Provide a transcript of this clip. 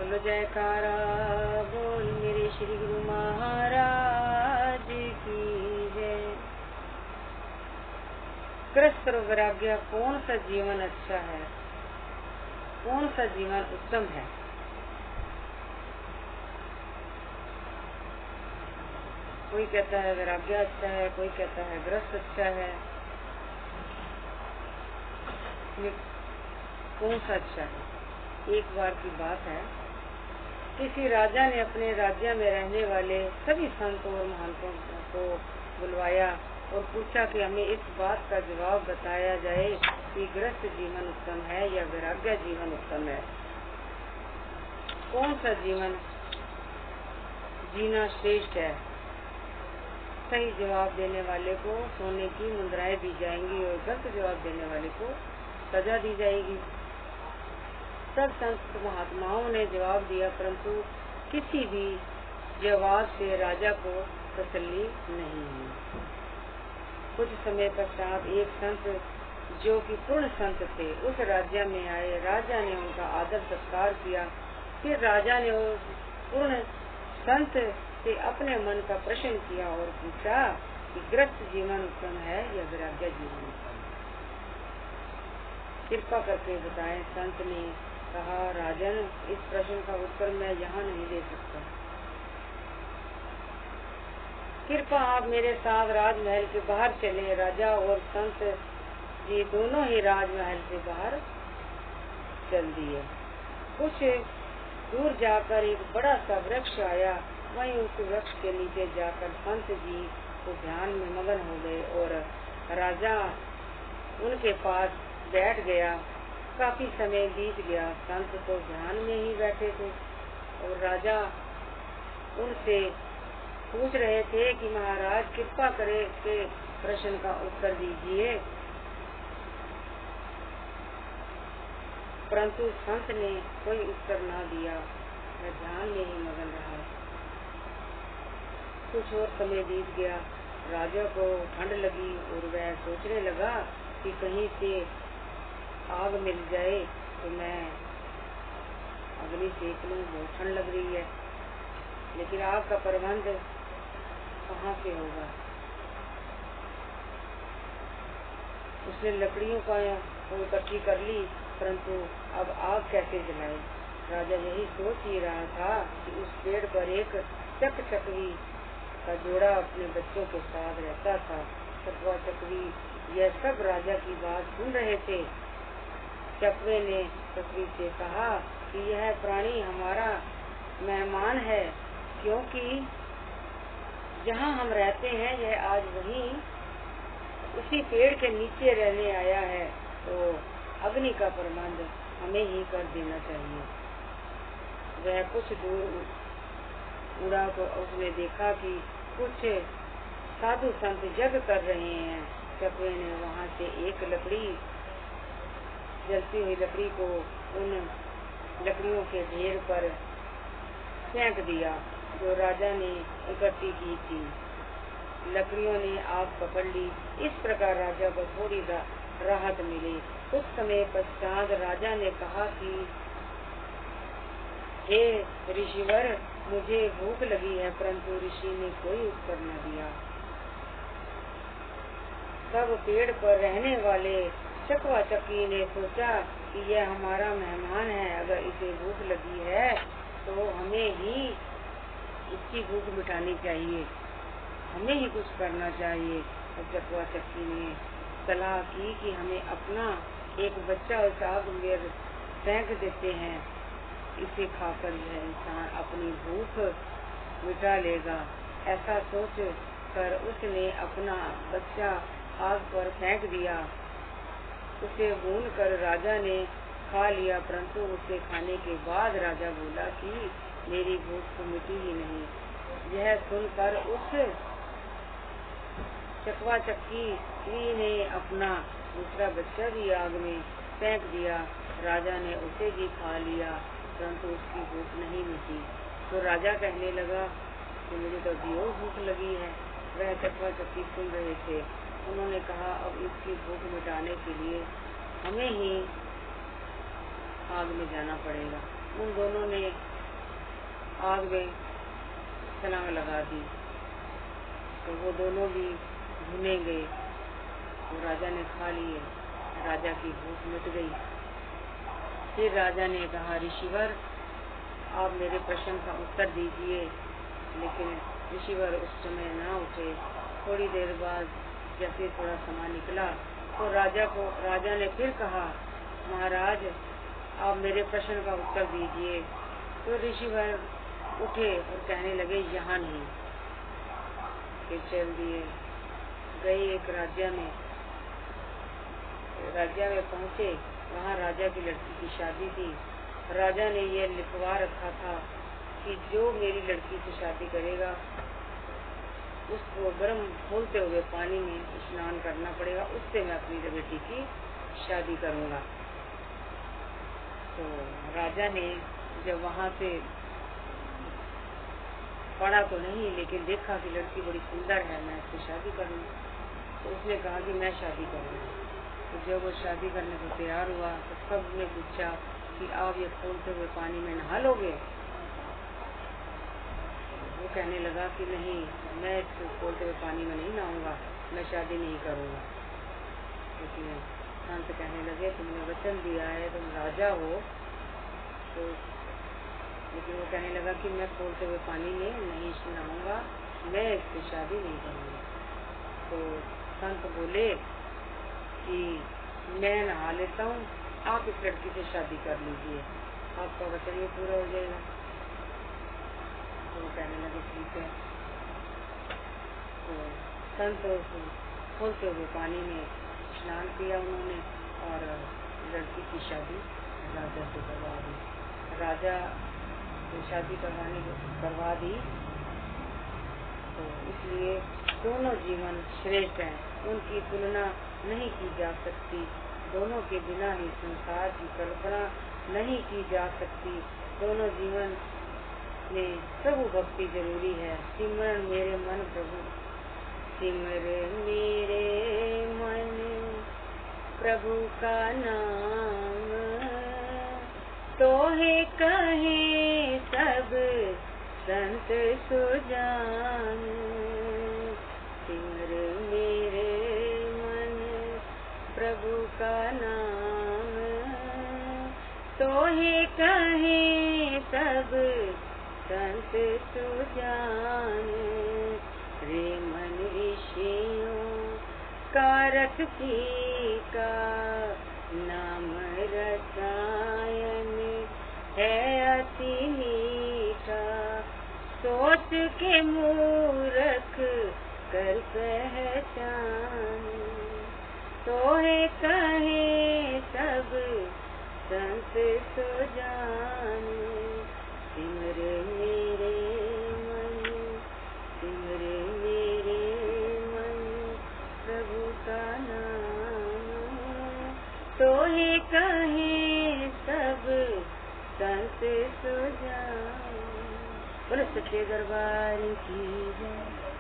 बोलो जयकारा बोल मेरे श्री गुरु महाराज की जय। कृष्ण और वैराग्य, कौन सा जीवन अच्छा है, कौन सा जीवन उत्तम है? कोई कहता है वैराग्य अच्छा है, कोई कहता है ग्रस्त अच्छा है। ये कौन सा अच्छा है? एक बार की बात है, किसी राजा ने अपने राज्य में रहने वाले सभी संतों और महंतों को बुलवाया और पूछा कि हमें इस बात का जवाब बताया जाए कि गृहस्थ जीवन उत्तम है या वैराग्य जीवन उत्तम है। कौन सा जीवन जीना श्रेष्ठ है? सही जवाब देने वाले को सोने की मुद्राएं दी जाएंगी और गलत जवाब देने वाले को सजा दी जाएगी। सब संत महात्माओं ने जवाब दिया, परंतु किसी भी जवाब से राजा को तसल्ली नहीं हुई। कुछ समय पश्चात एक संत जो कि पूर्ण संत थे उस राज्य में आए। राजा ने उनका आदर सत्कार किया। फिर राजा ने उस पूर्ण संत से अपने मन का प्रश्न किया और पूछा कि गृहस्थ जीवन उत्तम है या वैराग्य जीवन उत्तम है? कृपा करके बताएं। संत ने कहा, राजन, इस प्रश्न का उत्तर मैं यहाँ नहीं दे सकता। कृपया आप मेरे साथ राजमहल के बाहर चले। राजा और संत जी दोनों ही राजमहल से बाहर चल दिए। कुछ दूर जाकर एक बड़ा सा वृक्ष आया। वहीं उस वृक्ष के नीचे जाकर संत जी को ध्यान में मगन हो गए और राजा उनके पास बैठ गया। काफी समय बीत गया। संत तो ध्यान में ही बैठे थे और राजा उनसे पूछ रहे थे कि महाराज कृपा करे के प्रश्न का उत्तर दीजिए, परंतु संत ने कोई उत्तर न दिया। वह ध्यान में ही मगन रहा। कुछ और समय बीत गया। राजा को ठंड लगी और वह सोचने लगा कि कहीं से आग मिल जाए तो मैं अग्नि सेक लूं, बहुत ठंड लग रही है, लेकिन आग का प्रबंध कहाँ से होगा? उसने लकड़ियों का इकट्ठी कर ली, परंतु अब आग कैसे जलाए? राजा यही सोच ही रहा था कि उस पेड़ पर एक चकवी का जोड़ा अपने बच्चों के साथ रहता था। चकवा चकवी यह सब राजा की बात सुन रहे थे। चकवे ने चकवी से कहा कि यह प्राणी हमारा मेहमान है, क्योंकि जहाँ हम रहते हैं यह आज वहीं उसी पेड़ के नीचे रहने आया है, तो अग्नि का प्रबंध हमें ही कर देना चाहिए। वह कुछ दूर उड़ा तो उसने देखा कि कुछ साधु संत यज्ञ कर रहे हैं। चकवे ने वहाँ से एक लकड़ी, जलती हुई लकड़ी को उन लकड़ियों के ढेर पर फेंक दिया जो राजा ने इकट्ठी की थी। लकड़ियों ने आग पकड़ ली। इस प्रकार राजा को थोड़ी राहत मिली। कुछ समय पश्चात राजा ने कहा कि हे ऋषिवर, मुझे भूख लगी है, परंतु ऋषि ने कोई उत्तर न दिया। तब पेड़ पर रहने वाले चकवा चक्की ने सोचा कि यह हमारा मेहमान है, अगर इसे भूख लगी है तो हमें ही इसकी भूख मिटानी चाहिए, हमें ही कुछ करना चाहिए। और चकवा चक्की ने सलाह की कि हमें अपना एक बच्चा उस आग में फेंक देते हैं, इसे खाकर यह इंसान अपनी भूख मिटा लेगा। ऐसा सोच कर उसने अपना बच्चा आग पर फेंक दिया। उसे भून कर राजा ने खा लिया, परंतु उसे खाने के बाद राजा बोला कि मेरी भूख तो मिटी ही नहीं। यह सुनकर उस चकवा चक्की ने अपना दूसरा बच्चा भी आग में फेंक दिया। राजा ने उसे भी खा लिया, परंतु उसकी भूख नहीं मिटी। तो राजा कहने लगा कि मुझे तो अभी और भूख लगी है। वह चकवा चक्की सुन रहे थे। उन्होंने कहा, अब इसकी भूख मिटाने के लिए हमें ही आग में जाना पड़ेगा। उन दोनों ने आग में छलांग लगा दी। तो वो दोनों भी भुने गए। वो राजा ने खा लिए, राजा की भूख मिट गई। फिर राजा ने कहा, ऋषिवर आप मेरे प्रश्न का उत्तर दीजिए। लेकिन ऋषिवर उस समय ना उठे। थोड़ी देर बाद जैसे थोड़ा समय निकला तो राजा ने फिर कहा, महाराज आप मेरे प्रश्न का उत्तर दीजिए। तो ऋषिवर उठे और कहने लगे, यहाँ नहीं। फिर चल दिए, गए एक राज्य में पहुँचे। वहाँ राजा की लड़की की शादी थी। राजा ने ये लिखवा रखा था कि जो मेरी लड़की से शादी करेगा उसको गर्म खोलते हुए पानी में स्नान करना पड़ेगा, उससे मैं अपनी बेटी की शादी करूँगा। तो राजा ने जब वहाँ से पढ़ा तो नहीं, लेकिन देखा कि लड़की बड़ी सुंदर है, मैं इससे शादी करूँ। तो उसने कहा कि मैं शादी करूँगा। तो जब वो शादी करने को तैयार हुआ तो सबने पूछा कि आप ये खोलते हुए पानी में नहा लोगे? वो कहने लगा कि नहीं, मैं इसको खोलते हुए पानी में नहीं नहाऊंगा, मैं शादी नहीं करूँगा। इसलिए संत कहने लगे, तुमने वचन दिया है, तुम राजा हो। तो लेकिन वो कहने लगा कि मैं खोलते हुए पानी में नहीं नहाऊंगा, मैं इससे शादी नहीं करूँगा। तो संत बोले कि मैं नहा लेता हूँ, आप इस लड़की से शादी कर लीजिए, आपका वचन भी पूरा हो जाएगा। तो वो कहने लगे ठीक है। तो संत खोलते हुए पानी में स्नान किया उन्होंने और लड़की की शादी राजा से करवा दी। राजा से शादी करवा दी। तो इसलिए दोनों जीवन श्रेष्ठ हैं, उनकी तुलना नहीं की जा सकती। दोनों के बिना ही संसार की कल्पना नहीं की जा सकती। दोनों जीवन में प्रभु भक्ति जरूरी है। सिमरन मेरे मन प्रभु, सिमर मेरे मन प्रभु का नाम, तोहे कहे सब संत सुजान। सिमर मेरे मन प्रभु का नाम, तोहे कहे सब संत सुजान। रे मन ऋषियों का रस पीका, नाम रसायन है अति मीठा। सोच के मूर्ख कर पहचान, तोहे कहे सब संत सुजान। सिमर मेरे मन, सिमर मेरे मन प्रभु का नाम, तोहे कहे सब संत सुजान। बोलो सच्चे दरबार की जय।